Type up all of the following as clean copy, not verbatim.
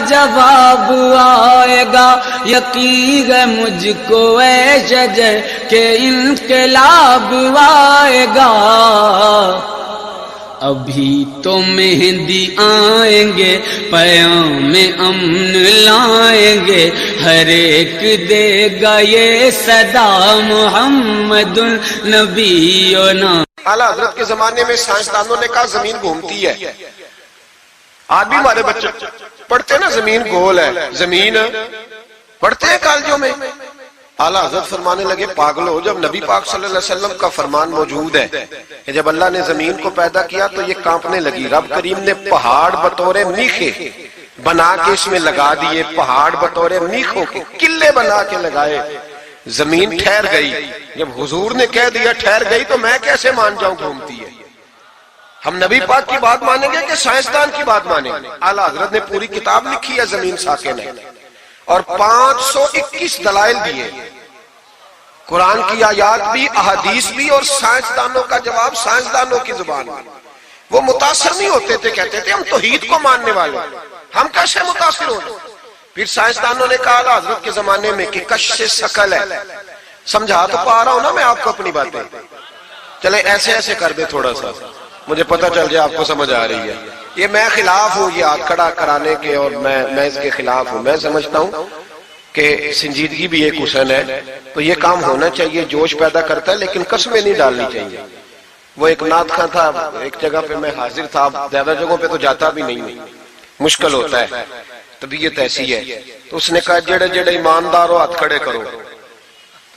جواب آئے گا، یقین ہے مجھ کو اے شجر کہ انقلاب آئے گا۔ ابھی تو مہدی آئیں گے، پیام امن لائیں گے، ہر ایک دے گا یہ صدا محمد النبینا۔ اعلیٰ حضرت کے زمانے میں سائنسدانوں نے کہا زمین گھومتی ہے، آج بھی ہمارے بچے پڑھتے ہیں نا زمین گول ہے، زمین پڑھتے ہیں کالجوں میں۔ اعلیٰ حضرت فرمانے لگے پاگلو، جب نبی پاک صلی اللہ علیہ وسلم کا فرمان موجود ہے کہ جب اللہ نے زمین کو پیدا کیا تو یہ کانپنے لگی، رب کریم نے پہاڑ بطور میخے بنا کے اس میں لگا دیے، پہاڑ بطور میخوں کے قلعے بنا کے لگائے، زمین ٹھہر گئی۔ جب حضور نے کہہ دیا ٹھہر گئی تو میں کیسے مان جاؤں گھومتی ہے؟ ہم نبی پاک کی بات مانیں گے کہ سائنسدان کی بات مانیں گے؟ اعلیٰ حضرت نے پوری کتاب لکھی ہے زمین ساکن ہے، اور 521 دلائل دیے، قرآن کی آیات بھی، احادیث بھی، اور سائنسدانوں کا جواب سائنسدانوں کی زبان میں۔ وہ متاثر نہیں ہوتے تھے، کہتے تھے ہم توحید کو ماننے والے، ہم کیسے متاثر ہو گئے؟ پھر سائنسدانوں نے کہا اعلیٰ حضرت کے زمانے میں کہ کشش ثقل ہے، سمجھا تو پا رہا ہوں نا میں آپ کو اپنی باتیں، چلے ایسے ایسے کر دے تھوڑا سا، مجھے پتہ چل جائے آپ کو سمجھ آ رہی ہے۔ یہ میں خلاف ہوں یہ ہاتھ کھڑا کرانے کے، اور میں اس کے خلاف ہوں۔ میں سمجھتا ہوں کہ سنجیدگی بھی ایک حسن ہے، تو یہ کام ہونا چاہیے، جوش پیدا کرتا ہے، لیکن قسمیں نہیں ڈالنی چاہیے۔ وہ ایک نعت خواں تھا، ایک جگہ پہ میں حاضر تھا، زیادہ جگہوں پہ تو جاتا بھی نہیں ہوں، مشکل ہوتا ہے، طبیعت ایسی ہے۔ تو اس نے کہا جڑے جڑے ایماندار ہو ہاتھ کھڑے کرو۔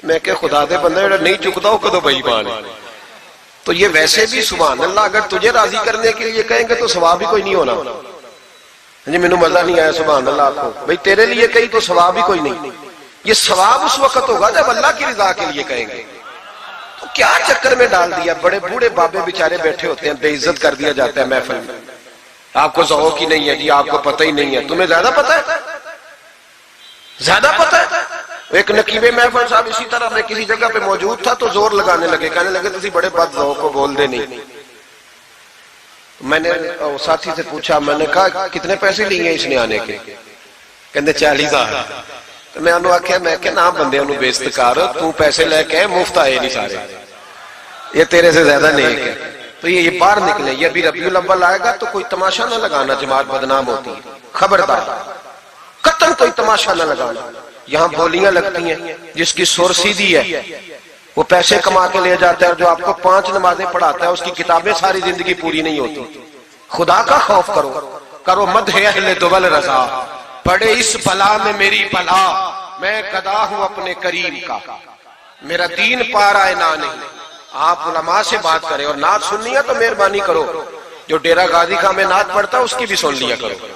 میں کہ خدا دے بندہ جڑا نہیں چکتا ہو کدو بے ایمان ہے۔ تو یہ ویسے بھی سبحان اللہ اگر تجھے راضی کرنے کے لیے کہیں گے تو ثواب ہی کوئی نہیں ہونا۔ جی مینوں مزہ نہیں آیا سبحان اللہ آپ کو، بھئی تیرے لیے کہیں تو ثواب ہی کوئی نہیں۔ یہ ثواب اس وقت ہوگا جب اللہ کی رضا کے لیے کہیں گے۔ تو کیا چکر میں ڈال دیا، بڑے بوڑھے بابے بیچارے بیٹھے ہوتے ہیں، بے عزت کر دیا جاتا ہے محفل میں۔ آپ کو ذوق ہی نہیں ہے جی، آپ کو پتہ ہی نہیں ہے، تمہیں زیادہ پتہ ہے، زیادہ پتہ ہے۔ ایک نقیب محفل صاحب اسی طرح میں کسی جگہ پہ موجود تھا تو زور لگانے لگے، کہنے لگے تسی بڑے بد ذوق کو بول دے نہیں۔ میں نے ساتھی سے پوچھا، میں نے کہا کتنے پیسے لیے اس نے آنے کے؟ کہنے 40,000۔ تو میں انہوں آکھیا میں کہ نام بندے انہوں بے استقار، تو پیسے لے کے مفت آئے نہیں سارے، یہ تیرے سے زیادہ نیک ہے۔ تو یہ باہر نکلے، یہ ابھی ربیع الاول آئے گا تو کوئی تماشا نہ لگانا، جماعت بدنام ہوتی ہے، خبردار، قطعاً کوئی تماشا نہ لگانا۔ یہاں بولیاں لگتی ہیں، جس کی سر سیدھی ہے وہ پیسے کما کے لے جاتا ہے، اور جو آپ کو 5 نمازیں پڑھاتا ہے اس کی کتابیں ساری زندگی پوری نہیں ہوتی۔ خدا کا خوف کرو، کرو مدح اہل دول رضا، پڑے اس بلا میں میری بلا، میں گدا ہوں اپنے کریم کا، میرا دین پارا نہ نہیں۔ آپ علماء سے بات کریں، اور نعت سننی ہے تو مہربانی کرو، جو ڈیرہ غازی خان میں نعت پڑھتا ہے اس کی بھی سن لیا کرو،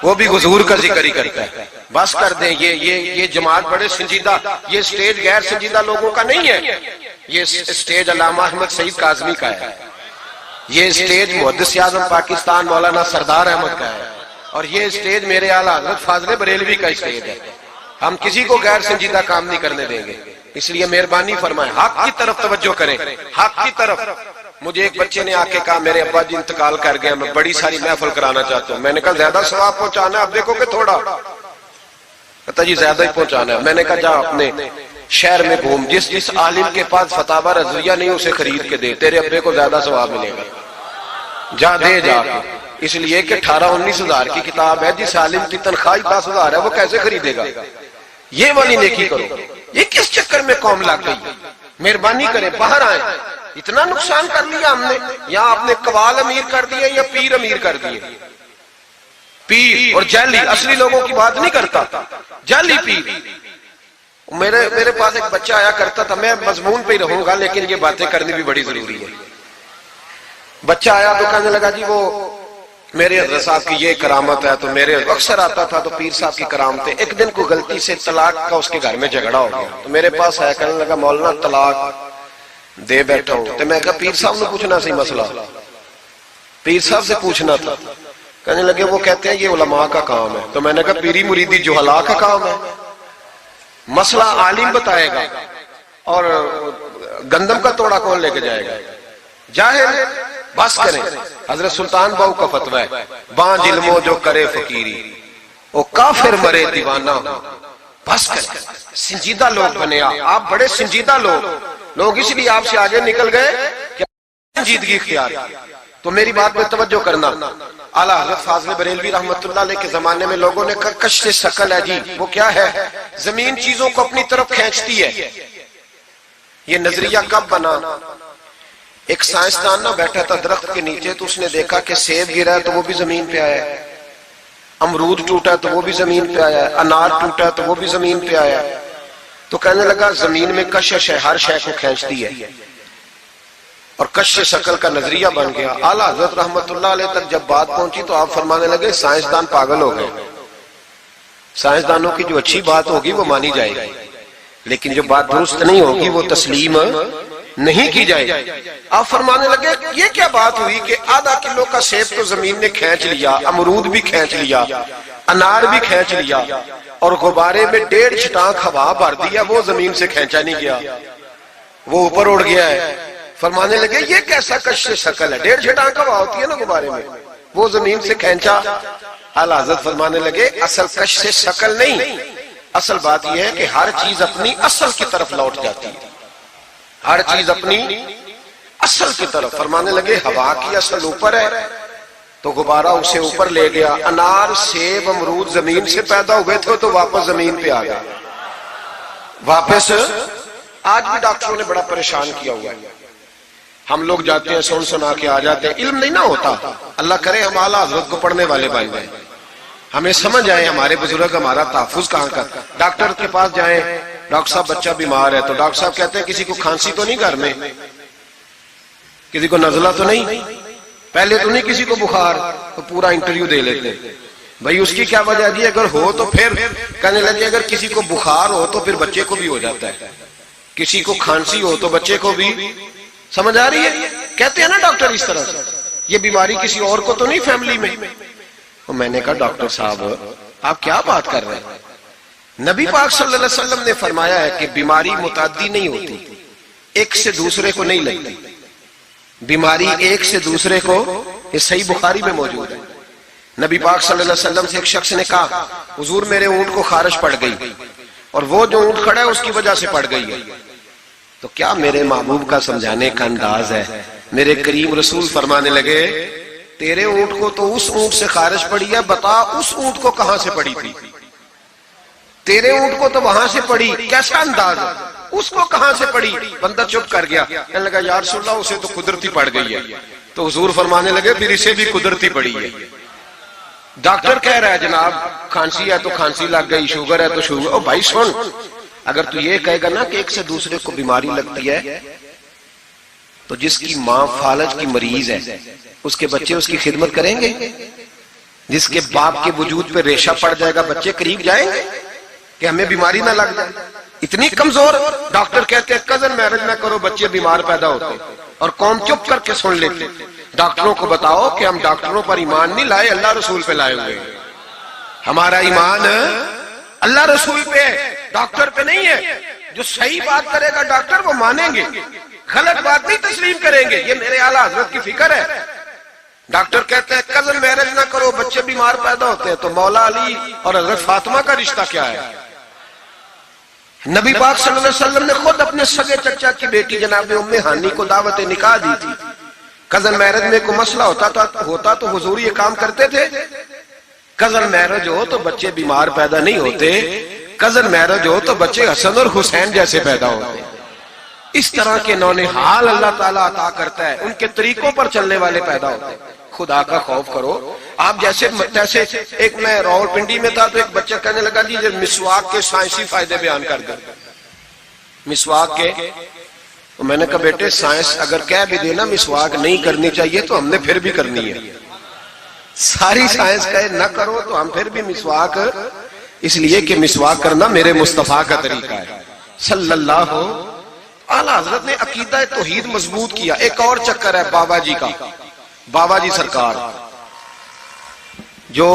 وہ بھی حضور کا ذکر ہی کرتا ہے۔ بس کر دیں، یہ جماعت بڑے سنجیدہ، یہ سٹیج غیر سنجیدہ لوگوں کا نہیں ہے، یہ سٹیج علامہ احمد سعید کاظمی کا ہے، یہ سٹیج محدث اعظم پاکستان مولانا سردار احمد کا ہے، اور یہ سٹیج میرے اعلیٰ حضرت فاضل بریلوی کا سٹیج ہے۔ ہم کسی کو غیر سنجیدہ کام نہیں کرنے دیں گے، اس لیے مہربانی فرمائیں، حق کی طرف توجہ کریں، حق کی طرف۔ مجھے ایک بچے نے آ کے کہا میرے ابا جی انتقال کر گئے، میں بڑی ساری محفل کرانا چاہتا ہوں۔ میں نے کہا زیادہ ثواب پہنچانا ہے، اب دیکھو کہ تھوڑا، کہتا جی زیادہ ہی پہنچانا ہے۔ میں نے کہا جا اپنے شہر میں گھوم، جس عالم کے پاس فتاوی رضویہ نہیں اسے خرید کے دے، تیرے ابے کو زیادہ ثواب ملے گا، جا دے جا کے۔ اس لیے کہ 18-19 ہزار کی کتاب ہے، جس عالم کی تنخواہ 10,000 ہے وہ کیسے خریدے گا؟ یہ والی نیکی کرو۔ یہ کس چکر میں قوم لگ گئی؟ مہربانی کریں، باہر آئیں۔ اتنا نقصان کر لیا ہم نے، یا آپ نے قوال امیر کر دیے یا پیر امیر کر دیے۔ پیر اور جعلی، اصلی لوگوں کی بات نہیں کرتا، جعلی پیر۔ میرے پاس ایک بچہ آیا کرتا تھا، میں مضمون پہ ہی رہوں گا لیکن یہ باتیں کرنی بھی بڑی ضروری ہے۔ بچہ آیا تو کہنے لگا جی وہ میرے حضرت صاحب کی یہ کرامت ہے، تو میرے اکثر آتا تھا تو پیر صاحب کی کرامتیں۔ ایک دن کو غلطی سے طلاق کا اس کے گھر میں جھگڑا ہو گیا، تو میرے پاس آیا، کہنے لگا مولانا طلاق دے بیٹھا ہوں۔ تو میں کہا پیر صاحب نے پوچھنا سی مسئلہ، پیر صاحب سے پوچھنا تھا۔ کہنے لگے وہ کہتے ہیں یہ علماء کا کام ہے۔ تو میں نے کہا پیری مریدی جہلا کا کام ہے، مسئلہ عالم بتائے گا، اور گندم کا توڑا کون لے کے جائے گا؟ جاہل۔ بس کریں، حضرت سلطان باؤ کا فتویٰ ہے، بانج علمو جو کرے فقیری، وہ کافر مرے دیوانہ ہو، بس کریں، سنجیدہ لوگ بنے آپ بڑے سنجیدہ لوگ اس لیے آپ سے آگے نکل گئے کہ سنجیدگی اختیار کی۔ تو میری بات میں توجہ کرنا، اعلیٰ حضرت فاضل بریلوی رحمت اللہ علیہ کے زمانے میں لوگوں نے کہا کشف ثقل ہے جی، وہ کیا ہے؟ زمین چیزوں کو اپنی طرف کھینچتی ہے۔ یہ نظریہ کب بنا؟ ایک سائنسدان نہ بیٹھا تھا درخت کے نیچے، تو اس نے دیکھا کہ سیب گرا ہے تو وہ بھی زمین پہ آیا ہے، امرود ٹوٹا تو وہ بھی زمین پہ آیا ہے، انار ٹوٹا تو وہ بھی زمین پہ آیا ہے۔ تو کہنے لگا زمین میں کشش ہے، ہر شے کو کھینچتی ہے، اور کشف ثقل کا نظریہ بن گیا۔ اعلیٰ حضرت رحمت اللہ علیہ تک جب بات پہنچی تو آپ فرمانے لگے سائنسدان پاگل ہو گئے، سائنسدانوں کی جو اچھی بات ہوگی وہ مانی جائے گی، لیکن جو بات درست نہیں ہوگی وہ تسلیم نہیں کی جائے گی۔ آپ فرمانے لگے یہ کیا بات ہوئی کہ آدھا کلو کا سیب تو زمین نے کھینچ لیا، امرود بھی کھینچ لیا، انار بھی کھینچ لیا، اور غبارے میں 1.5 چھٹانک ہوا بھر دیا، وہ زمین سے کھینچا نہیں گیا، وہ اوپر اڑ گیا ہے۔ فرمانے لگے یہ کیسا کشف ثقل ہے؟ 1.5 چھٹانک ہوا ہوتی ہے نا غبارے میں، وہ زمین سے کھینچا۔ اعلیٰ حضرت فرمانے لگے اصل کشف ثقل نہیں، اصل بات یہ ہے کہ ہر چیز اپنی اصل کی طرف لوٹ جاتی ہے، ہر چیز اپنی اصل کی طرف۔ فرمانے لگے ہوا کی اصل اوپر ہے تو غبارہ اسے اوپر لے گیا، انار سیب امرود زمین سے پیدا ہوئے تھے تو واپس زمین پہ آ گئے، واپس۔ آج بھی ڈاکٹروں نے بڑا پریشان کیا ہوا ہے، ہم لوگ جاتے ہیں سن سنا کے آ جاتے ہیں، علم نہیں نہ ہوتا۔ اللہ کرے ہم اعلیٰ حضرت کو پڑھنے والے بن جائیں، ہمیں سمجھ آئے ہمارے بزرگ ہمارا تحفظ کہاں کا۔ ڈاکٹر کے پاس جائیں، ڈاکٹر صاحب بچہ بیمار ہے تو ڈاکٹر صاحب کہتے ہیں کسی کو کھانسی تو نہیں گھر میں، کسی کو نزلہ تو نہیں، پہلے تو نہیں کسی کو بخار، تو پورا انٹرویو دے لیتے ہیں بھائی اس کی کیا وجہ جی، اگر ہو تو پھر کہنے لگے اگر کسی کو بخار ہو تو پھر بچے کو بھی ہو جاتا ہے، کسی کو کھانسی ہو تو بچے کو بھی۔ سمجھ آ رہی ہے؟ کہتے ہیں نا ڈاکٹر اس طرح سے، یہ بیماری کسی اور کو تو نہیں فیملی میں۔ تو میں نے کہا ڈاکٹر صاحب آپ کیا بات کر رہے ہیں؟ نبی پاک صلی اللہ علیہ وسلم نے فرمایا ہے کہ بیماری متعدی نہیں ہوتی، ایک سے دوسرے کو نہیں لگتی، بیماری ایک سے دوسرے کو، یہ صحیح بخاری میں موجود ہے۔ نبی پاک صلی اللہ علیہ وسلم سے ایک شخص نے کہا حضور میرے اونٹ کو خارش پڑ گئی، اور وہ جو اونٹ کھڑا ہے اس کی وجہ سے پڑ گئی ہے۔ تو کیا میرے محبوب کا سمجھانے کا انداز ہے؟ میرے کریم رسول فرمانے لگے تیرے اونٹ کو تو اس اونٹ سے خارش پڑی ہے، بتا اس اونٹ کو کہاں سے پڑی تھی؟ تیرے اونٹ کو تو وہاں سے پڑی، کیسا انداز ہے؟ اس کو کہاں سے پڑی؟ بندہ چپ کر گیا، کہنے لگا یا رسول اللہ اسے تو قدرتی پڑ گئی ہے۔ تو حضور فرمانے لگے پھر اسے بھی قدرتی پڑی ہے۔ ڈاکٹر کہہ رہا ہے جناب کھانسی ہے تو کھانسی لگ گئی، شوگر ہے تو شوگر۔ او بھائی سن، اگر تو یہ کہے گا نا کہ ایک سے دوسرے کو بیماری لگتی ہے، تو جس کی ماں فالج کی مریض ہے اس کے بچے اس کی خدمت کریں گے؟ جس کے باپ کے وجود پہ ریشہ پڑ جائے گا بچے قریب جائیں گے کہ ہمیں بیماری نہ لگ جائے؟ اتنی کمزور۔ ڈاکٹر کہتے ہیں کزن میرج نہ کرو بچے بیمار پیدا ہوتے، اور قوم چپ کر کے سن لیتے۔ ڈاکٹروں کو بتاؤ کہ ہم ڈاکٹروں پر ایمان نہیں لائے، اللہ رسول پہ لائے ہوئے، ہمارا ایمان اللہ رسول پہ ہے، ڈاکٹر پہ نہیں ہے۔ جو صحیح بات کرے گا ڈاکٹر وہ مانیں گے، غلط بات نہیں تسلیم کریں گے، یہ میرے اعلیٰ حضرت کی فکر ہے۔ ڈاکٹر کہتے ہیں کزن میرج نہ کرو بچے بیمار پیدا ہوتے ہیں، تو مولا علی اور حضرت فاطمہ کا رشتہ کیا ہے؟ نبی پاک صلی اللہ علیہ وسلم نے خود اپنے سگے چچا کی بیٹی جناب ام ہانی کو دعوت نکاح دی تھی۔ کزن میرج میں کوئی مسئلہ ہوتا تو حضور یہ کام کرتے تھے؟ کزن میرج ہو تو بچے بیمار پیدا نہیں ہوتے، کزن میرج ہو تو بچے حسن اور حسین جیسے پیدا ہوتے ہیں۔ اس طرح کے نونہال اللہ تعالیٰ عطا کرتا ہے، ان کے طریقوں پر چلنے والے پیدا ہوتے ہیں۔ خدا کا خوف کرو۔ آپ جیسے ایک میں راولپنڈی میں تھا تو ایک بچہ کہنے لگا جی مسواک کے سائنسی فائدے بیان کر دیں، مسواک کے۔ تو میں نے کہا بیٹے سائنس اگر کہہ بھی دینا مسواک نہیں کرنی چاہیے تو ہم نے پھر بھی کرنی ہے، ساری سائنس کہے نہ کرو تو ہم پھر بھی مسواک، اس لیے کہ مسواک کرنا میرے مصطفیٰ کا طریقہ ہے صلی اللہ۔ اعلیٰ حضرت نے عقیدہ توحید مضبوط کیا۔ ایک اور چکر ہے بابا جی کا، بابا جی سرکار جو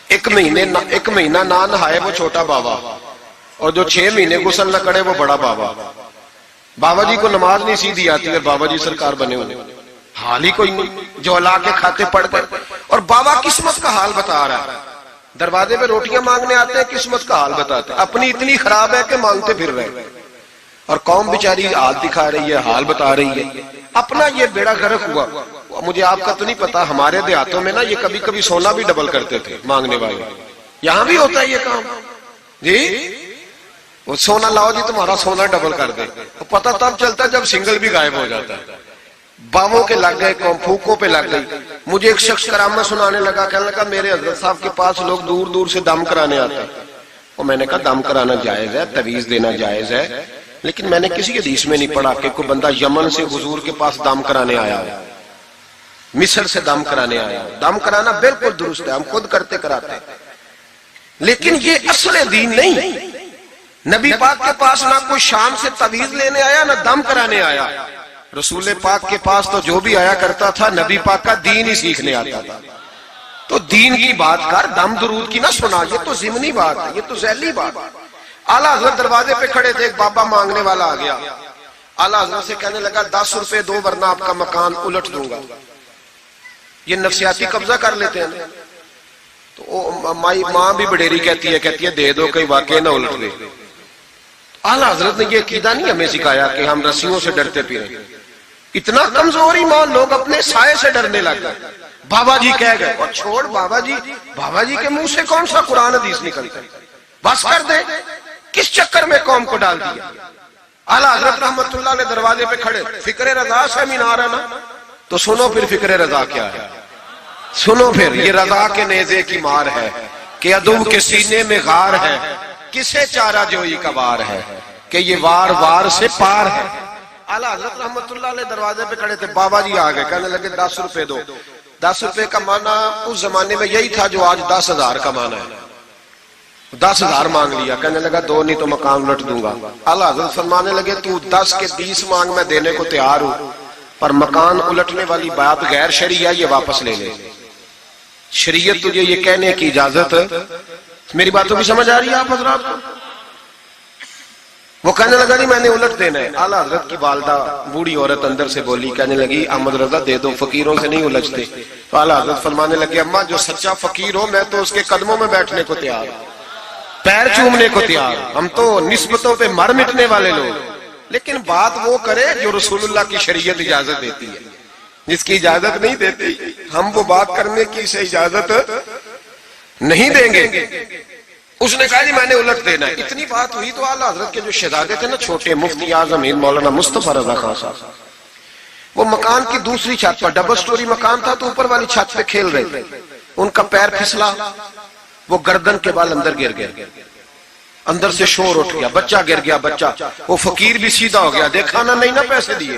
ایک مہینہ نہ نہائے وہ چھوٹا بابا، اور جو 6 مہینے غسل نہ کرے وہ بڑا بابا۔ بابا جی کو نماز نہیں سیدھی آتی اور بابا جی سرکار بنے ہوئے، حال ہی کوئی نہیں، جو اللہ کے کھاتے پڑھ کر۔ اور بابا قسمت کا حال بتا رہا ہے، دروازے پہ روٹیاں مانگنے آتے ہیں، قسمت کا حال بتاتے ہیں، اپنی اتنی خراب ہے کہ مانگتے پھر رہے ہیں، اور قوم بیچاری حال دکھا رہی ہے، حال بتا رہی ہے، اپنا یہ بیڑا غرق ہوا۔ مجھے آپ کا تو نہیں پتا، ہمارے دیہاتوں میں نا یہ کبھی کبھی سونا بھی ڈبل کرتے تھے مانگنے والے، یہاں بھی ہوتا ہے یہ کام جی، وہ سونا لاؤ جی تمہارا سونا ڈبل کر دے، تو پتہ تب چلتا ہے جب سنگل بھی غائب ہو جاتا ہے۔ باووں کے لگ گئے، پھوکوں پہ لگ گئی۔ مجھے ایک شخص کرامت سنانے لگا، کہنے لگا میرے حضرت صاحب کے پاس لوگ دور دور سے دم کرانے آتے ہیں، اور میں نے کہا دم کرانا جائز ہے، تویز دینا جائز ہے، لیکن میں نے کسی حدیث میں نہیں پڑھا کہ کوئی بندہ یمن سے حضور کے پاس دم کرانے آیا ہے، مصر سے دم کرانے آیا ہے۔ دم کرانا بالکل درست ہے، ہم خود کرتے کراتے ہیں، لیکن یہ اصل دین نہیں۔ نبی پاک کے پاس نہ کوئی شام سے تویز لینے آیا نہ دم کرانے آیا، رسول پاک کے پاس تو جو بھی آیا کرتا تھا نبی پاک کا دین ہی سیکھنے آتا تھا۔ تو دین کی بات کر، دم درود کی نہ سنا، یہ تو ضمنی بات ہے، یہ تو ذیلی بات ہے۔ اعلیٰ حضرت دروازے پہ کھڑے تھے، ایک بابا مانگنے والا آ گیا، اعلیٰ حضرت سے کہنے لگا 10 روپے دو ورنہ آپ کا مکان الٹ دوں گا۔ یہ نفسیاتی قبضہ کر لیتے ہیں، تو ماں بھی بڑیری کہتی ہے دے دو کہیں واقعی نہ الٹ دے۔ اعلیٰ حضرت نے یہ عقیدہ نہیں ہمیں سکھایا کہ ہم رسیوں سے ڈرتے پھریں، اتنا کمزور ایمان، لوگ اپنے سائے سے ڈرنے لگ گئے۔ بابا جی کہہ گئے، اور چھوڑ بابا جی کے منہ سے کون سا قرآن حدیث نکلتا ہے، بس کر دے، کس چکر میں قوم کو ڈال دیا۔ اعلیٰ حضرت رحمت اللہ علیہ دروازے پہ کھڑے، فکر رضا سے مینار ہے نا، تو سنو پھر فکر رضا کیا ہے، سنو پھر یہ رضا کے نیزے کی مار ہے کہ عدو کے سینے میں غار ہے، کسے چارہ جوئی کا وار ہے کہ یہ وار وار سے پار ہے۔ اعلیٰ حضرت رحمت اللہ علیہ دروازے پہ کھڑے تھے، بابا جی آ گئے، کہنے لگے 10 روپے دو۔ 10 روپے کا معنی اس زمانے میں یہی تھا جو آج 10,000 کا معنی ہے۔ 10,000 مانگ لیا، کہنے لگا 2 نہیں تو مکان الٹ دوں گا۔ اعلیٰ حضرت فرمانے لگے تو 10 کے 20 مانگ، میں دینے کو تیار ہوں، پر مکان الٹنے والی بات غیر شرعی ہے، یہ واپس لے لے۔ شریعت تجھے یہ کہنے کی اجازت، میری باتوں کی سمجھ آ رہی ہے آپ حضرات کو؟ وہ کہنے لگا جی میں نے الٹ دینا ہے۔ اعلیٰ حضرت کی والدہ بوڑھی عورت اندر سے بولی، کہنے لگی احمد رضا دے دو، فقیروں سے نہیں الجھتے۔ تو اعلیٰ حضرت فرمانے لگے اماں جو سچا فقیر ہو میں تو اس کے قدموں میں بیٹھنے کو تیار، پیر چومنے کو تیار، ہم تو نسبتوں پہ مر مٹنے والے لوگ، لیکن بات وہ کرے جو رسول اللہ کی شریعت اجازت دیتی ہے، جس کی اجازت نہیں دیتی ہم وہ بات کرنے کی اسے اجازت نہیں دیں گے۔ اس نے کہا جی میں نے الٹ دینا ہے۔ اتنی بات ہوئی تو اعلیٰ حضرت کے جو شہزادے تھے نا چھوٹے، مفتی اعظم ہند مولانا مصطفیٰ رضا خان صاحب، وہ مکان کی دوسری چھت پر، ڈبل سٹوری مکان تھا تو اوپر والی چھت پہ کھیل رہے تھے، ان کا پیر پھسلا، وہ گردن کے بال اندر گر گئے، اندر سے شور اٹھ گیا، بچہ گر گیا، بچہ، وہ فقیر بھی سیدھا ہو گیا، دیکھا نہ نہیں نہ پیسے دیے،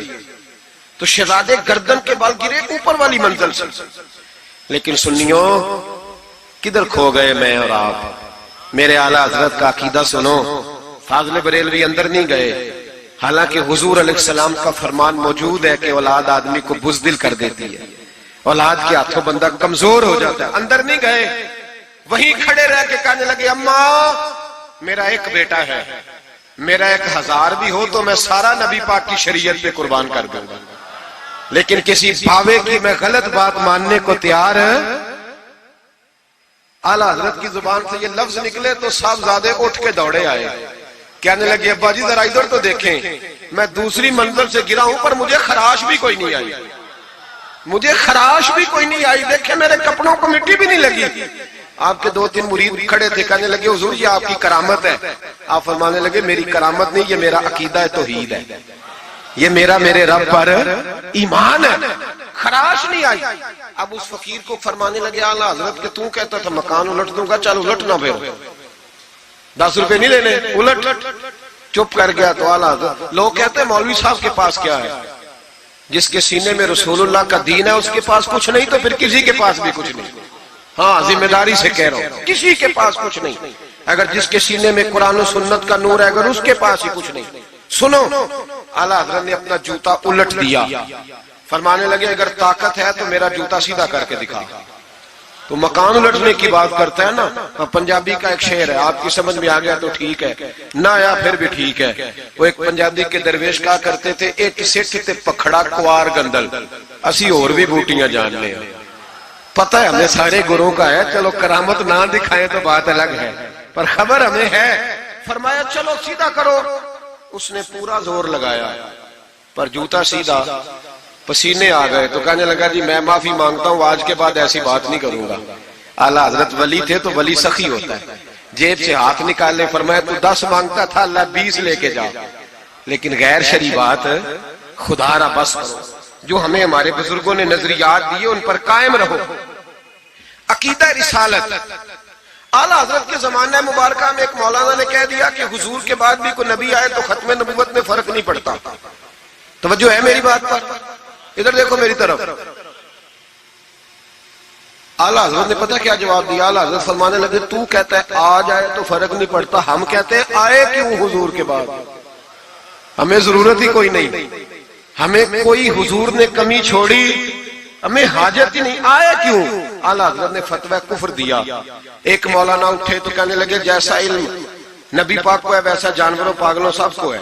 تو شہزادے گردن کے بال گرے اوپر والی منزل سے۔ لیکن سنیوں کدھر کھو گئے میں اور آپ؟ میرے اعلیٰ حضرت کا عقیدہ سنو، فاضل بریلوی اندر نہیں گئے، حالانکہ حضور علیہ السلام کا فرمان موجود ہے کہ اولاد آدمی کو بزدل کر دیتی ہے، اولاد کے ہاتھوں بندہ کمزور ہو جاتا ہے، اندر نہیں گئے، وہیں کھڑے رہ کے کہنے لگے اماں میرا ایک بیٹا ہے، میرا 1000 بھی ہو تو میں سارا نبی پاک کی شریعت پہ قربان کر دوں گا، لیکن کسی بھاوے کی میں غلط بات ماننے کو تیار ہے۔ اعلیٰ حضرت کی زبان سے یہ لفظ نکلے تو صاحبزادے اٹھ کے دوڑے آئے، کہنے لگے ابا جی ذرا ادھر تو دیکھیں، میں دوسری منزل سے گرا ہوں پر مجھے خراش بھی کوئی نہیں آئی، مجھے خراش بھی کوئی نہیں آئی، دیکھیں میرے کپڑوں کو مٹی بھی نہیں لگی۔ آپ کے 2-3 مرید کھڑے تھے، کہنے لگے حضور یہ آپ کی کرامت ہے۔ آپ فرمانے لگے میری کرامت نہیں، یہ میرا عقیدہ توحید ہے، یہ میرے رب پر ایمان ہے، خراش نہیں آئی۔ اب اس فقیر کو فرمانے لگے اعلیٰ حضرت کہ تو کہتا تھا مکان الٹ دوں گا، چل الٹ نہ پھر 10 روپے نہیں لینے، الٹ۔ چپ کر گیا تو اعلیٰ حضرت، لوگ کہتے ہیں مولوی صاحب کے پاس کیا ہے؟ جس کے سینے میں رسول اللہ کا دین ہے اس کے پاس کچھ نہیں تو پھر کسی کے پاس بھی کچھ نہیں۔ ہاں ذمہ داری سے کہہ رہا ہوں، کسی کے پاس کچھ نہیں۔ اگر جس کے سینے میں قرآن و سنت کا نور ہے اگر اس کے پاس ہی کچھ نہیں۔ سنو، اعلیٰ حضرت نے اپنا جوتا الٹ دیا، فرمانے لگے اگر طاقت ہے تو میرا جوتا سیدھا کر کے دکھا۔ تو مکان الٹنے کی بات کرتا ہے نا، پنجابی کا ایک شعر ہے، آپ کی سمجھ میں آ گیا تو ٹھیک ہے، نہ آیا پھر بھی ٹھیک ہے۔ وہ ایک پنجابی کے درویش کہا کرتے تھے ایک سٹھ تے پکھڑا کوار گندل، اسی اور بھی بوٹیاں جان لے۔ پتہ ہے ہمیں سارے گروہوں کا ہے، چلو کرامت نہ دکھائیں تو بات الگ ہے، پر خبر ہمیں ہے۔ فرمایا چلو سیدھا کرو، اس نے پورا زور لگایا پر جوتا سیدھا، پسینے آ گئے تو کہنے لگا جی میں معافی مانگتا ہوں، آج کے بعد ایسی بات نہیں کروں گا۔ اعلیٰ حضرت ولی تھے تو ولی سخی ہوتا ہے، جیب سے ہاتھ نکال لے، فرمایا تو 10 مانگتا تھا، اللہ 20 لے کے جا، لیکن غیر شرعی بات خدا را بس کرو، جو ہمیں ہمارے بزرگوں نے نظریات دیے ان پر قائم رہو۔ عقیدہ رسالت، اعلیٰ حضرت کے زمانہ مبارکہ میں ایک مولانا نے کہہ دیا کہ حضور کے بعد بھی کوئی نبی آئے تو ختم نبوت میں فرق نہیں پڑتا۔ توجہ ہے میری بات پر؟ ادھر دیکھو میری طرف۔ اعلیٰ حضرت نے پتہ کیا جواب دیا؟ اعلیٰ حضرت فرمانے لگے تو کہتا ہے آ جائے تو فرق نہیں پڑتا، ہم کہتے ہیں آئے کیوں حضور کے بعد؟ ہمیں ضرورت ہی کوئی نہیں، ہمیں کوئی حضور نے کمی چھوڑی، ہمیں حاجت ہی نہیں، آئے کیوں؟ اعلیٰ حضرت نے فتویٰ کفر دیا۔ ایک مولانا اٹھے تو کہنے لگے جیسا علم نبی پاک کو ہے ویسا جانوروں پاگلوں سب کو ہے۔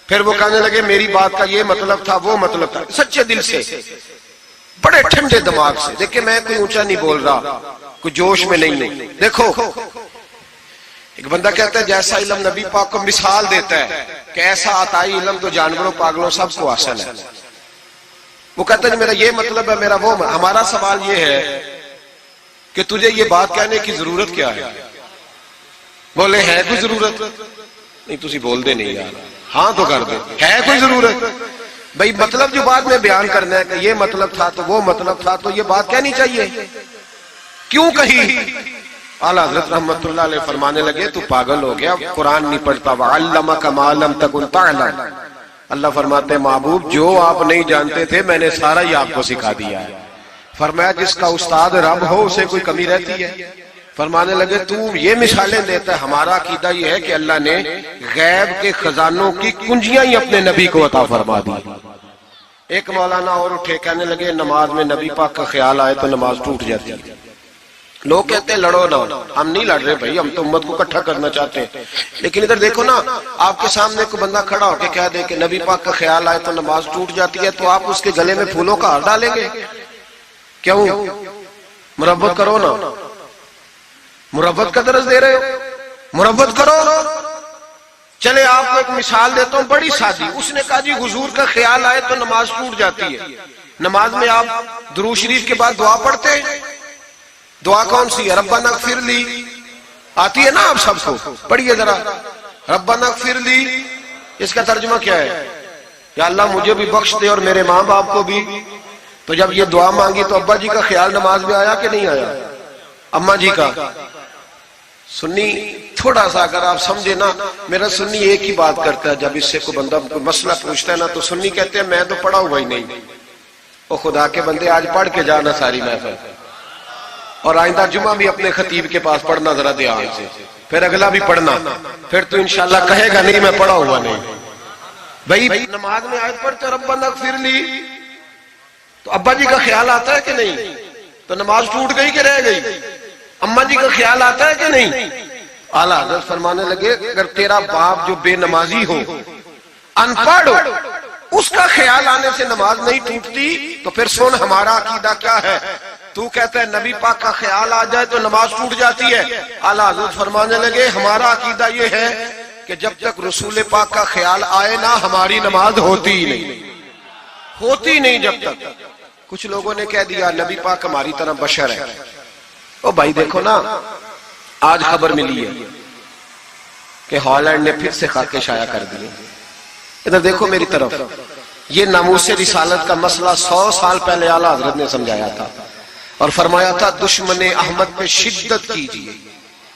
پھر وہ کہنے لگے میری بات کا یہ مطلب تھا وہ مطلب تھا، سچے دل سے، بڑے ٹھنڈے دماغ سے۔ دیکھیں میں کوئی اونچا نہیں بول رہا، کوئی جوش میں نہیں ہوں۔ دیکھو ایک بندہ کہتا ہے جیسا علم نبی پاک کو مثال دیتا ہے کہ ایسا عطائی علم تو جانوروں پاگلوں سب کو حاصل ہے۔ وہ کہتا ہے میرا یہ مطلب ہے، میرا وہ مطلب۔ ہمارا سوال یہ ہے کہ تجھے یہ بات کہنے کی ضرورت کیا ہے؟ بولے ہے کوئی ضرورت؟ نہیں تسی بول دے نہیں یار، ہاں تو کر دے، ہے کوئی ضرورت؟ بھئی مطلب جو بات میں بیان کرنا ہے کہ یہ مطلب تھا تو وہ مطلب تھا، تو یہ بات کہنی چاہیے، کیوں کہی؟ اعلیٰ حضرت رحمت اللہ علیہ فرمانے لگے تو پاگل ہو گیا، قرآن نہیں پڑھتا، وَعَلَّمَكَ مَا لَمْ تَكُنْ تَعْلَمْ۔ اللہ فرماتے ہیں محبوب جو آپ نہیں جانتے تھے میں نے سارا ہی آپ کو سکھا دیا ہے۔ فرمایا جس کا استاد رب ہو اسے کوئی کمی رہتی ہے؟ فرمانے لگے تو یہ مثالیں دیتا ہے، ہمارا عقیدہ یہ ہے کہ اللہ نے غیب کے خزانوں کی کنجیاں ہی اپنے نبی کو عطا فرما دی۔ ایک مولانا اور اٹھے کہنے لگے نماز میں نبی پاک کا خیال آئے تو نماز ٹوٹ جاتی ہے۔ لوگ کہتے ہیں لڑو نہ، ہم نہیں لڑ رہے بھائی، ہم تو امت کو اکٹھا کرنا چاہتے ہیں۔ لیکن ادھر دیکھو نا، آپ کے سامنے کوئی بندہ کھڑا ہو کے کہہ دے کہ نبی پاک کا خیال آئے تو نماز ٹوٹ جاتی ہے، تو آپ اس کے گلے میں پھولوں کا ہار ڈالیں گے؟ کیوں؟ مربت کرو نا، مربت کا درس دے رہے ہو، مربت کرو۔ چلے آپ کو ایک مثال دیتا ہوں بڑی سادی۔ اس نے کہا جی حضور کا خیال آئے تو نماز ٹوٹ جاتی ہے، نماز میں آپ درود شریف کے بعد دعا پڑھتے ہیں، دعا کون سی ہے؟ ربنا اغفر لی، آتی ہے نا آپ سب کو، پڑھیے ذرا ربنا اغفر لی۔ اس کا ترجمہ کیا ہے؟ یا اللہ مجھے بھی بخش دے اور میرے ماں باپ کو بھی۔ تو جب یہ دعا مانگی تو ابا جی کا خیال نماز میں آیا کہ نہیں آیا؟ اماں جی کا؟ سنی تھوڑا سا اگر آپ سمجھے نا، میرا سنی ایک ہی بات کرتا ہے، جب اس سے کوئی بندہ کوئی مسئلہ پوچھتا ہے نا تو سنی کہتے ہیں میں تو پڑھا ہوا ہی نہیں۔ وہ خدا کے بندے آج پڑھ کے جانا ساری محفل، اور آئندہ جمعہ بھی اپنے خطیب کے پاس پڑھنا ذرا دھیان سے، پھر اگلا بھی پڑھنا، پھر تو انشاءاللہ کہے گا نہیں میں پڑھا ہوا نہیں۔ بھائی نماز میں آیت پڑھتے ربنا اغفر لی تو ابا جی کا خیال آتا ہے کہ نہیں؟ تو نماز ٹوٹ گئی کہ رہ گئی؟ اماں جی کا خیال آتا ہے کہ نہیں؟ اعلیٰ حضرت فرمانے لگے اگر تیرا باپ جو بے نمازی ہو، ان پڑھ ہو، اس کا خیال آنے سے نماز نہیں ٹوٹتی، تو پھر سن ہمارا عقیدہ کیا ہے۔ تو کہتا ہے نبی پاک کا خیال آ جائے تو نماز ٹوٹ جاتی ہے۔ اعلیٰ حضرت فرمانے لگے ہمارا عقیدہ یہ ہے کہ جب تک رسول پاک کا خیال آئے نہ ہماری نماز ہوتی ہی نہیں، ہوتی نہیں جب تک۔ کچھ لوگوں نے کہہ دیا نبی پاک ہماری طرح بشر ہے۔ او بھائی دیکھو نا، آج خبر ملی ہے کہ ہالینڈ نے پھر سے خاکے شائع کر دیے۔ ادھر دیکھو میری طرف، یہ ناموس رسالت کا مسئلہ 100 سال پہلے اعلیٰ حضرت نے سمجھایا تھا اور فرمایا تھا دشمن احمد پہ شدت کیجئے،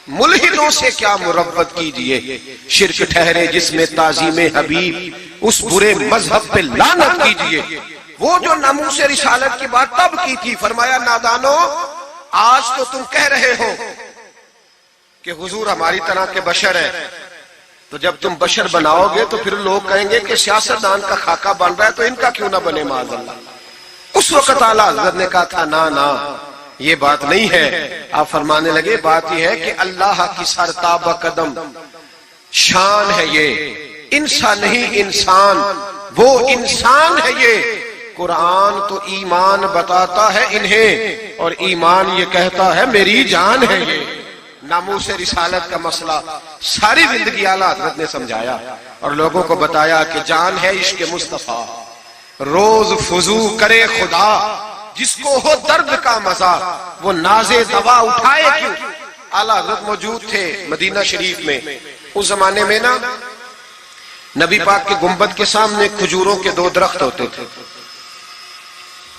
ملحدوں سے کیا مربت کیجئے، شرک ٹھہرے جس میں تعظیم حبیب، اس برے مذہب پہ لعنت کیجئے۔ وہ جو ناموس رسالت کی بات تب کی تھی، فرمایا نادانو آج تو تم کہہ رہے ہو کہ حضور ہماری طرح کے بشر ہے، تو جب تم بشر بناؤ گے تو پھر لوگ کہیں گے کہ سیاستدان کا خاکہ بن رہا ہے تو ان کا کیوں نہ بنے معاذ اللہ۔ اس وقت اعلیٰ حضرت نے کہا تھا نا یہ بات نہیں ہے۔ آپ فرمانے لگے بات یہ ہے کہ اللہ کی سرتاب قدم شان ہے، یہ انسان نہیں انسان، وہ انسان ہے یہ قرآن تو ایمان بتاتا ہے انہیں اور ایمان یہ کہتا ہے میری جان ہے یہ. ناموس رسالت کا مسئلہ ساری زندگی اعلیٰ حضرت نے سمجھایا اور لوگوں کو بتایا کہ جان ہے عشق مصطفیٰ. روز فضو کرے خدا جس کو ہو درد کا مزہ وہ ناز دوا اٹھائے کیوں. اعلیٰ حضرت موجود تھے مدینہ شریف میں. اس زمانے میں نا نبی پاک کے گنبد کے سامنے کھجوروں کے 2 درخت ہوتے تھے.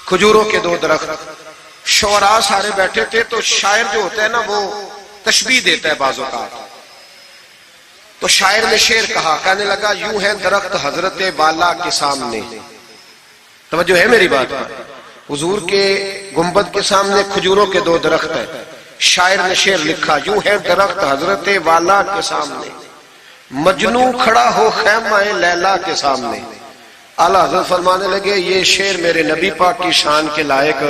کھجوروں کے 2 درخت. شعراء سارے بیٹھے تھے تو شاعر جو ہوتا ہے نا وہ تشبیہ دیتا ہے بعض اوقات. تو شاعر نے شعر کہا, کہنے لگا یوں ہے درخت حضرت والا کے سامنے. توجہ ہے میری بات پر. حضور کے گنبد کے سامنے کھجوروں کے 2 درخت ہیں. شاعر نے شعر لکھا یوں ہے درخت حضرت والا کے سامنے مجنو کھڑا ہو خیمہ لیلا کے سامنے. اعلیٰ حضرت فرمانے لگے یہ شعر میرے نبی پاک کی شان کے لائق.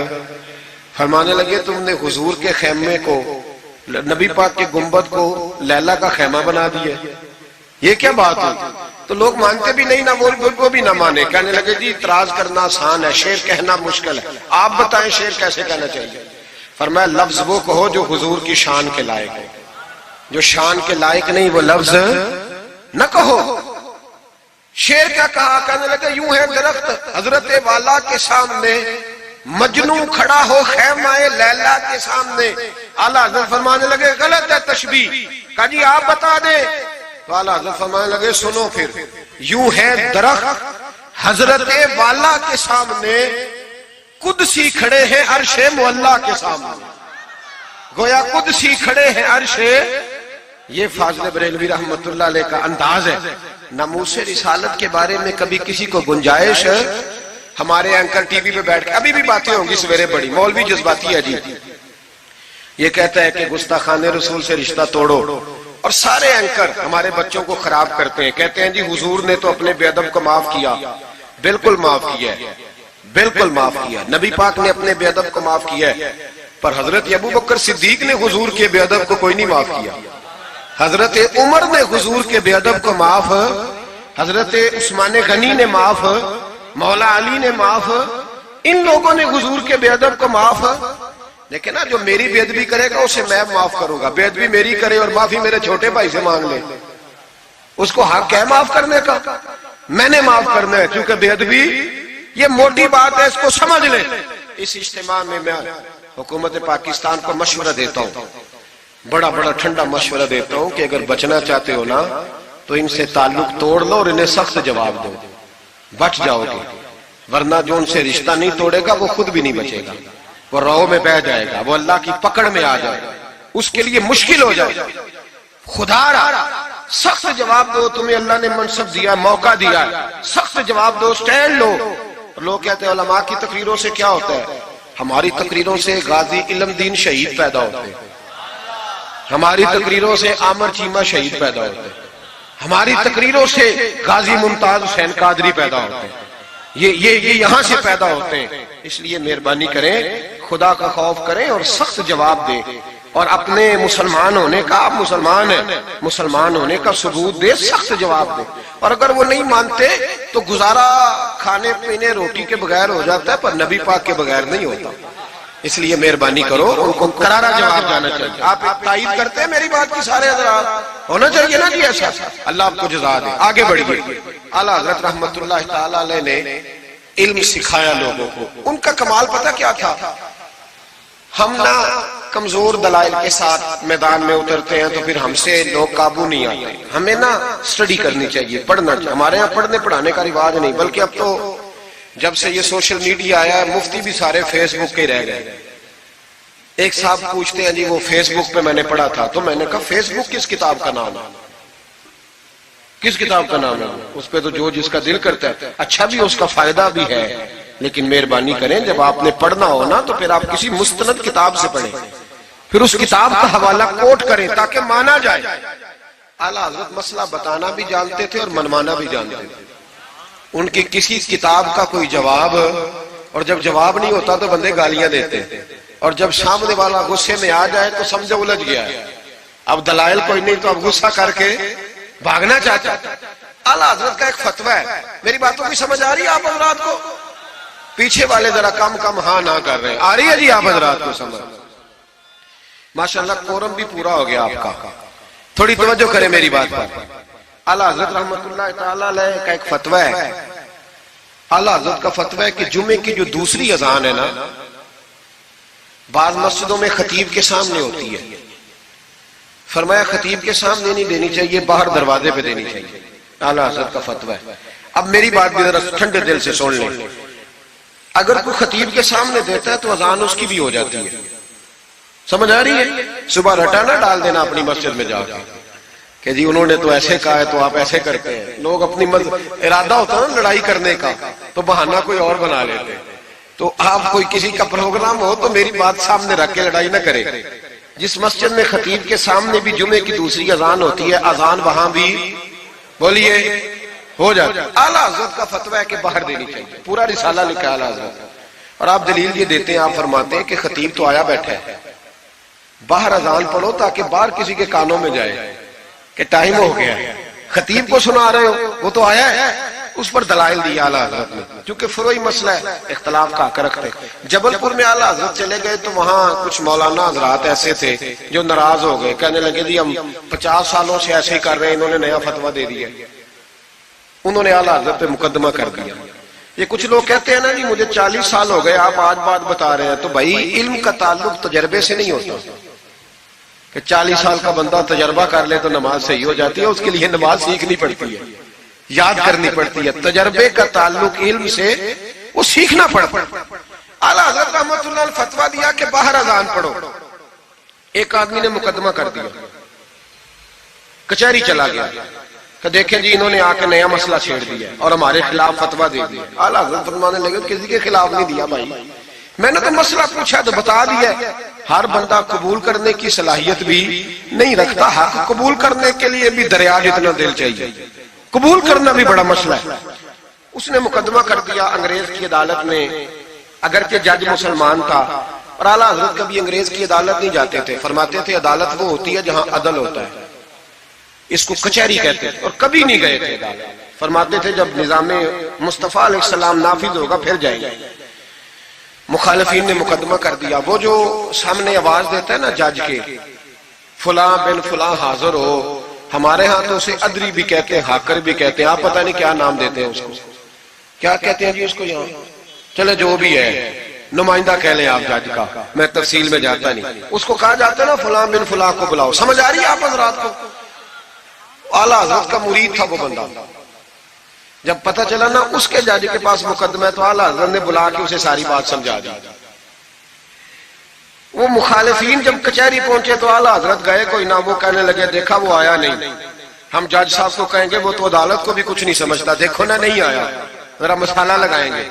فرمانے لگے تم نے حضور کے خیمے کو, نبی پاک کے گنبد کو لیلا کا خیمہ بنا دیا, یہ کیا بات ہے؟ تو لوگ مانتے بھی نہیں, نہ وہ بھی نہ مانے. کہنے لگے جی اعتراض کرنا آسان ہے, شعر کہنا مشکل ہے, آپ بتائیں شعر کیسے کہنا چاہیے. فرمایا لفظ وہ کہو جو حضور کی شان کے لائق ہے, جو شان کے لائق نہیں وہ لفظ نہ کہو. شعر کیا کہا؟ کہنے لگے یوں ہے درخت حضرت والا کے سامنے مجنو کھڑا ہو خیمہ لیلا کے سامنے. اعلیٰ حضرت فرمانے لگے غلط ہے تشبیہ. کہا جی آپ بتا دیں. تو اعلیٰ حضرت فرمانے لگے سنو پھر, یوں ہے درخت حضرت والا کے سامنے قدسی کھڑے ہیں عرش معلا کے سامنے. گویا قدسی کھڑے ہیں عرش. یہ فاضل بریلوی رحمت اللہ علیہ کا انداز ہے. ناموس رسالت کے بارے میں کبھی کسی کو گنجائش, ہمارے اینکر ٹی وی پہ بیٹھ کے ابھی بھی باتیں ہوں گی سویرے بڑی, مولوی جذباتی ہے جی, یہ کہتا ہے کہ گستاخان رسول سے رشتہ توڑو, اور سارے اینکر ہمارے بچوں کو خراب کرتے ہیں. کہتے ہیں جی حضور نے تو اپنے بے ادب کو معاف کیا. بالکل معاف کیا ہے, بالکل معاف کیا. نبی پاک نے اپنے بے ادب کو معاف کیا ہے, پر حضرت ابو بکر صدیق نے حضور کے بے ادب کو کوئی نہیں معاف کیا. حضرت عمر نے حضور کے بے ادب کو معاف, حضرت عثمان غنی نے معاف, مولا علی نے معاف, ان لوگوں نے حضور کے بے ادب کو معاف. لیکن نا جو میری بے ادبی کرے گا اسے میں معاف کروں گا. بے ادبی میری کرے اور معافی میرے چھوٹے بھائی سے مانگ لے, اس کو حق ہے معاف کرنے کا, میں نے معاف کرنا ہے. کیونکہ بے ادبی یہ موٹی بات ہے, اس کو سمجھ لیں. اس اجتماع میں میں حکومت پاکستان کو مشورہ دیتا ہوں, بڑا بڑا ٹھنڈا مشورہ دیتا ہوں کہ اگر بچنا چاہتے ہو نا تو ان سے تعلق توڑ لو اور انہیں سخت جواب دو, بچ جاؤ گے. ورنہ جو ان سے رشتہ نہیں توڑے گا وہ خود بھی نہیں بچے گا, وہ رو میں بہ جائے گا, وہ اللہ کی پکڑ میں آ جائے گا, اس کے لیے مشکل ہو جائے گا. خدا را سخت جواب دو, تمہیں اللہ نے منصب دیا, موقع دیا, سخت جواب دو, سٹینڈ لو. لوگ کہتے ہیں علماء کی تقریروں سے کیا ہوتا ہے؟ ہماری تقریروں سے غازی علم دین شہید پیدا ہوتے ہیں, ہماری تقریروں سے عامر چیمہ شہید پیدا ہوتے ہیں, ہماری تقریروں سے غازی ممتاز حسین قادری پیدا ہوتے ہیں, یہ یہاں سے پیدا ہوتے ہیں. اس لیے مہربانی کریں, خدا کا خوف کریں اور سخت جواب دیں, اور اپنے مسلمان ہونے کا, آپ مسلمان ہیں, مسلمان ہونے کا ثبوت دے, سخت جواب دے. اور اگر وہ نہیں مانتے تو گزارا کھانے پینے روٹی کے بغیر ہو جاتا ہے, پر نبی پاک کے بغیر نہیں ہوتا. اس لیے مہربانی کرو, ان کو کرارا جواب جانا چاہیے. آپ تائید کرتے ہیں میری بات کی سارے حضرات؟ ہونا چاہیے نا جی ایسا. اللہ آپ کو جزا دے. آگے بڑھیے. اعلیٰ حضرت رحمت اللہ تعالی علیہ نے علم سکھایا لوگوں کو. ان کا کمال پتہ کیا تھا؟ ہم نہ کمزور دلائل کے ساتھ میدان میں اترتے ہیں تو پھر ہم سے لوگ قابو نہیں آتے. ہمیں نا سٹڈی کرنی چاہیے, پڑھنا چاہیے. ہمارے ہاں پڑھنے پڑھانے کا رواج نہیں, بلکہ اب تو جب سے یہ سوشل میڈیا آیا ہے مفتی بھی سارے فیس بک کے رہ گئے. ایک صاحب پوچھتے ہیں جی وہ فیس بک پہ میں نے پڑھا تھا, تو میں نے کہا فیس بک کس کتاب کا نام ہے؟ کس کتاب کا نام ہے؟ اس پہ تو جو جس کا دل کرتا ہے. اچھا بھی اس کا فائدہ بھی ہے, لیکن مہربانی کریں جب آپ نے پڑھنا ہو نا تو پھر آپ کسی مستند کتاب سے پڑھیں, پھر اس کتاب کا حوالہ کوٹ کریں تاکہ مانا جائے. اعلیٰ حضرت مسئلہ بتانا بھی جانتے تھے اور منوانا بھی جانتے تھے. ان کی کسی کتاب کا کوئی جواب, اور جب جواب نہیں ہوتا تو بندے گالیاں دیتے, اور جب سامنے والا غصے میں آ جائے تو سمجھے الجھ گیا ہے, اب دلائل کوئی نہیں تو اب غصہ کر کے بھاگنا چاہتا. اعلیٰ حضرت کا ایک فتویٰ ہے, میری باتوں کی سمجھ آ رہی ہے آپ حضرات کو؟ پیچھے والے ذرا کم کم ہاں نہ کر رہے ہیں. آ رہی ہے جی آپ حضرات کو سمجھ؟ ماشاءاللہ قورم بھی پورا ہو گیا آپ کا. تھوڑی توجہ کریں میری بات پر. اعلیٰ حضرت رحمت اللہ تعالی علیہ کا ایک فتویٰ ہے. اعلیٰ حضرت کا فتویٰ ہے کہ جمعے کی جو دوسری اذان ہے نا، بعض مسجدوں میں خطیب کے سامنے ہوتی ہے. فرمایا خطیب کے سامنے نہیں دینی چاہیے، باہر دروازے پہ دینی چاہیے. اعلیٰ حضرت کا فتویٰ ہے. اب میری بات بھی ذرا ٹھنڈے دل سے سن لیں. اگر کوئی خطیب کے سامنے دیتا ہے تو اذان اس کی بھی ہو جاتی ہے. سمجھ آ رہی ہے؟ صبح رٹا نہ ڈال دینا اپنی مسجد میں جا کے کہ جی انہوں نے تو ایسے کہا ہے تو آپ ایسے کرتے ہیں. لوگ اپنی ارادہ ہوتا ہے نا لڑائی کرنے کا تو بہانہ کوئی اور بنا لیتے. تو آپ کوئی کسی کا پروگرام ہو تو میری بات سامنے رکھ کے لڑائی نہ کرے. جس مسجد میں خطیب کے سامنے بھی جمعے کی دوسری اذان ہوتی ہے، اذان وہاں بھی بولیے ہو جاتا ہے. اعلیٰ حضرت کا فتویٰ ہے کہ باہر دینی چاہیے. پورا رسالہ لکھا ہے اعلیٰ حضرت. اور آپ دلیل یہ دیتے ہیں، آپ فرماتے ہیں کہ خطیب تو آیا بیٹھا ہے، باہر اذان پڑھو تاکہ باہر کسی کے کانوں میں جائے کہ ٹائم ہو گیا ہے. خطیب کو سنا رہے ہو، وہ تو آیا ہے. اس پر دلائل دیا اعلیٰ حضرت نے، کیونکہ فروعی مسئلہ ہے، اختلاف کا حق رکھتے. جبل پور میں اعلیٰ حضرت چلے گئے تو وہاں کچھ مولانا حضرات ایسے تھے جو ناراض ہو گئے، کہنے لگے جی ہم 50 سالوں سے ایسے ہی کر رہے ہیں، انہوں نے نیا فتویٰ دے دیا. انہوں نے اعلیٰ حضرت پہ مقدمہ کر دیا. یہ کچھ لوگ کہتے ہیں نا جی مجھے 40 سال ہو گئے، آپ آج بات بتا رہے ہیں. تو بھائی علم کا تعلق تجربے سے نہیں ہوتا کہ 40 سال کا بندہ تجربہ کر لے تو نماز صحیح ہو جاتی ہے. اس کے لیے نماز سیکھنی پڑتی ہے، یاد کرنی پڑتی ہے. تجربے کا تعلق علم سے، وہ سیکھنا پڑتا ہے. اعلیٰ حضرت رحمت اللہ نے فتویٰ دیا کہ باہر اذان پڑھو. ایک آدمی نے مقدمہ کر دیا، کچہری چلا گیا کہ دیکھیں جی انہوں نے آ کے نیا مسئلہ چھیڑ دیا اور ہمارے خلاف فتویٰ دے دیا. اعلیٰ حضرت فرمانے لگے کسی کے خلاف نہیں دیا بھائی، میں نے تو مسئلہ پوچھا تو بتا دیا. ہر بندہ قبول کرنے کی صلاحیت بھی نہیں رکھتا. حق قبول کرنے کے لیے بھی دریا جتنا دل چاہیے، قبول کرنا بھی بڑا مسئلہ ہے. اس نے مقدمہ کر دیا انگریز کی عدالت میں، اگرچہ جج مسلمان تھا. اور اعلیٰ حضرت کبھی انگریز کی عدالت نہیں جاتے تھے. فرماتے تھے عدالت وہ ہوتی ہے جہاں عدل ہوتا ہے، اس کو کچہری کہتے تھے. اور کبھی نہیں گئے تھے عدالت. فرماتے تھے جب نظام مصطفیٰ علیہ السلام نافذ ہوگا پھر جائیں گے. مخالفین نے مقدمہ کر دیا. وہ جو سامنے آواز دیتا ہے نا جج کے، فلاں بن فلاں حاضر ہو، ہمارے ہاں تو اسے ادری بھی کہتے ہیں، حاکر بھی کہتے ہیں، آپ پتہ نہیں کیا نام دیتے ہیں اس کو، کیا کہتے ہیں جی اس کو یہاں. چلے جو بھی ہے، نمائندہ کہہ لیں آپ جج کا، میں تفصیل میں جاتا نہیں. اس کو کہا جاتا ہے نا فلاں بن فلاں کو بلاؤ. سمجھ آ رہی ہے آپ حضرات کو؟ اعلیٰ حضرت کا مرید تھا وہ بندہ. جب پتہ چلا نا اس کے جج کے پاس مقدمہ ہے تو اعلیٰ حضرت نے بلا کے اسے ساری بات سمجھا دی. وہ مخالفین جب کچہری پہنچے تو اعلیٰ حضرت گئے کوئی نہ. وہ کہنے لگے دیکھا وہ آیا نہیں، ہم جج صاحب کو کہیں گے وہ تو عدالت کو بھی کچھ نہیں سمجھتا، دیکھو نا نہیں آیا، ذرا مسئلہ لگائیں گے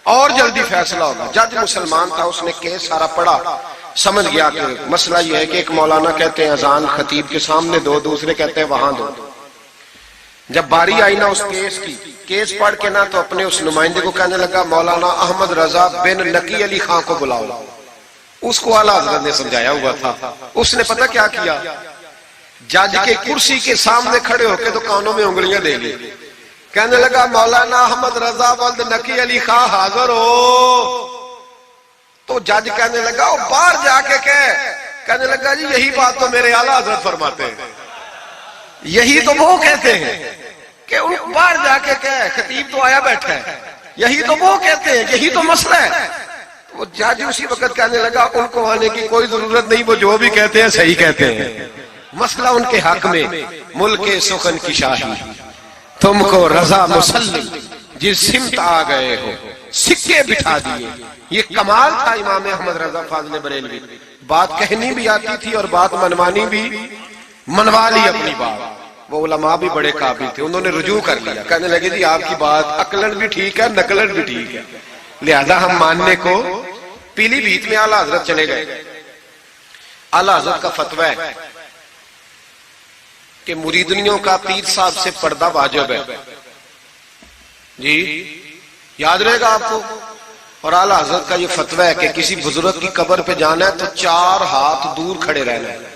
اور جلدی فیصلہ ہوگا. جج مسلمان تھا، اس نے کیس سارا پڑھا، سمجھ گیا کہ مسئلہ یہ ہے کہ ایک مولانا کہتے ہیں اذان خطیب کے سامنے دو، دوسرے کہتے ہیں وہاں دو. جب باری آئی نا اس کیس کی، کیس پڑھ کے نا تو اپنے اس نمائندے کو کہنے لگا مولانا احمد رضا بن نقی علی خان کو بلاؤ. اس کو اعلیٰ حضرت نے سمجھایا ہوا تھا. اس نے پتہ کیا کیا، جج کے کرسی کے سامنے کھڑے ہو کے تو کانوں میں انگلیاں دے لی. کہنے لگا مولانا احمد رضا بن نقی علی خان حاضر ہو. تو جج کہنے لگا وہ باہر جا کے کہنے لگا جی یہی بات تو میرے اعلیٰ حضرت فرماتے ہیں، یہی تو وہ کہتے ہیں کہ ان باہر جا کے خطیب تو آیا بیٹھا ہے، یہی تو وہ کہتے ہیں، یہی تو مسئلہ ہے. وہ جج اسی وقت کہنے لگا ان کو آنے کی کوئی ضرورت نہیں، وہ جو بھی کہتے ہیں صحیح کہتے ہیں، مسئلہ ان کے حق میں. ملک سخن کی شاہی تم کو رضا مسلم جس سمت آ گئے ہو سکے بٹھا دیے. یہ کمال تھا امام احمد رضا فاضل بریلوی. بات کہنی بھی آتی تھی اور بات منوانی بھی منوا لی اپنی بات. وہ علماء بھی بڑے قابل تھے، انہوں نے رجوع کر لیا، کہنے لگے جی آپ کی بات عقلن بھی ٹھیک ہے، نقلن بھی ٹھیک ہے، لہذا ہم ماننے کو. پیلی بھیت میں اعلیٰ حضرت چلے گئے. اعلیٰ حضرت کا فتویٰ ہے کہ مریدنیوں کا پیر صاحب سے پردہ واجب ہے. جی یاد رہے گا آپ کو. اور اعلیٰ حضرت کا یہ فتویٰ ہے کہ کسی بزرگ کی قبر پہ جانا ہے تو 4 ہاتھ دور کھڑے رہنا ہے،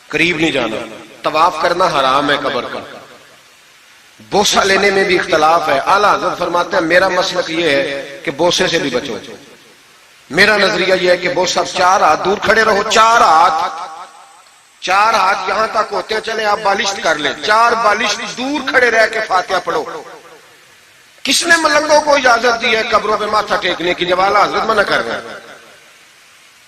قریب نہیں جانا. طواف کرنا حرام ہے قبر کا. بوسہ لینے میں بھی اختلاف ہے. اعلیٰ حضرت فرماتے ہیں میرا مسلک یہ ہے کہ بوسے سے بھی بچو. میرا نظریہ یہ ہے کہ بوسہ 4 ہاتھ دور کھڑے رہو. 4 ہاتھ یہاں تک ہوتے ہیں, چلے آپ بالشت کر لیں, 4 بالشت دور کھڑے رہ کے فاتحہ پڑھو. کس نے ملنگوں کو اجازت دی ہے قبروں پہ ماتھا ٹیکنے کی جب اعلیٰ حضرت منع کر رہے ہیں؟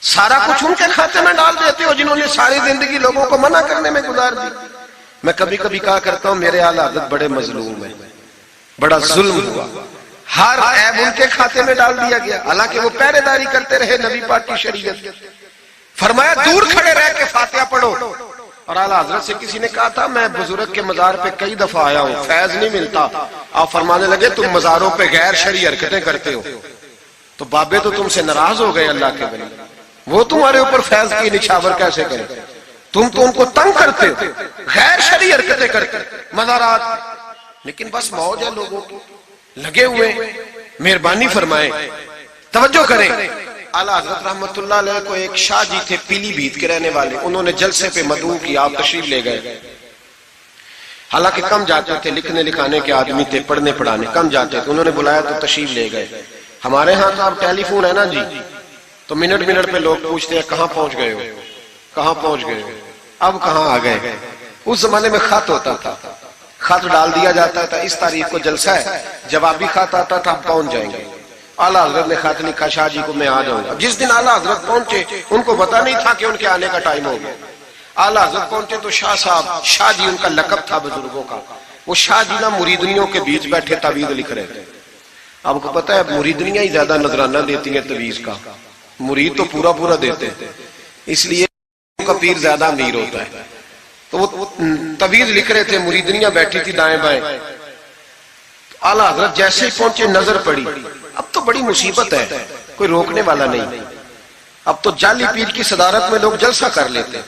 سارا کچھ ان کے کھاتے میں ڈال دیتے ہو جنہوں نے ساری زندگی لوگوں کو منع کرنے میں گزار دی. میں کبھی کبھی کہا کرتا ہوں میرے اعلیٰ حضرت بڑے مظلوم ہیں, بڑا ظلم ہوا, ہر عیب ان کے کھاتے میں ڈال دیا گیا, حالانکہ وہ پہرے داری کرتے رہے نبی پاک کی شریعت. فرمایا دور کھڑے رہ کے فاتحہ پڑھو. اور اعلیٰ حضرت سے کسی نے کہا تھا میں بزرگ کے مزار پہ کئی دفعہ آیا ہوں, فیض نہیں ملتا. آپ فرمانے لگے تم مزاروں پہ غیر شرعی حرکتیں کرتے ہو. تو بابے تو تم سے ناراض ہو گئے اللہ کے ولی, وہ تمہارے اوپر فیض کی نچھاور کیسے کریں؟ تم تو ان کو تنگ کرتے ہو, غیر شرعی حرکتیں کرتے مزارات. لیکن بس موج ہے لوگوں کی, لگے ہوئے. مہربانی فرمائیں, توجہ کریں. اعلیٰ حضرت رحمت اللہ علیہ کو ایک شاہ جی تھے پیلی بھیت کے رہنے والے, انہوں نے جلسے پہ مدعو کیا, آپ تشریف لے گئے. حالانکہ کم جاتے تھے, لکھنے لکھانے کے آدمی تھے, پڑھنے پڑھانے کم جاتے تھے. انہوں نے بلایا تو تشریف لے گئے. ہمارے ہاں تو اب ٹیلی فون ہے نا جی, تو منٹ پہ لوگ پوچھتے ہیں کہاں پہنچ گئے ہو, کہاں پہنچ گئے ہو, اب کہاں آ گئے. اس زمانے میں خط ہوتا تھا, خط ڈال دیا جاتا تھا اس تاریخ کو جلسہ ہے, جوابی خط آتا تھا آپ پہنچ جائیں گے. اعلیٰ حضرت نے خط لکھا شاہ جی کو میں آ جاؤں گا. جس دن اعلیٰ حضرت پہنچے ان کو پتا نہیں تھا کہ ان کے آنے کا ٹائم ہو گیا. اعلیٰ حضرت پہنچے تو شاہ صاحب, شاہ جی ان کا لقب تھا بزرگوں کا, وہ شاہ جی نا مریدنیوں کے بیچ بیٹھے تعویذ لکھ رہے تھے. آپ کو پتا ہے مریدنیاں ہی زیادہ نذرانہ دیتی ہیں تعویذ کا, مرید تو پورا دیتے ہیں, اس لیے ان کا پیر زیادہ امیر ہوتا ہے. تو وہ تعویذ لکھ رہے تھے, مریدنیاں بیٹھی تھی دائیں بائیں. اعلیٰ حضرت جیسے ہی پہنچے نظر پڑی, اب تو بڑی مصیبت ہے, کوئی روکنے والا نہیں. اب تو جعلی پیر کی صدارت میں لوگ جلسہ کر لیتے,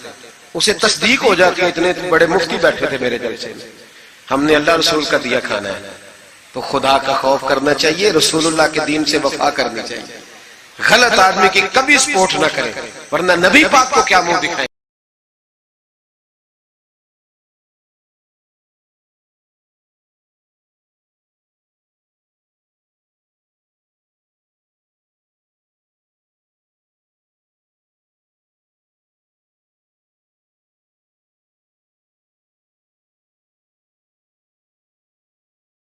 اسے تصدیق ہو جاتی ہے. اتنے بڑے مفتی بیٹھے تھے میرے جلسے میں, ہم نے اللہ رسول کا دیا کھانا ہے. تو خدا کا خوف کرنا چاہیے, رسول اللہ کے دین سے وفا کرنا چاہیے. غلط آدمی کی کبھی سپورٹ نہ کریں, ورنہ نبی پاک کو کیا منہ دکھائیں.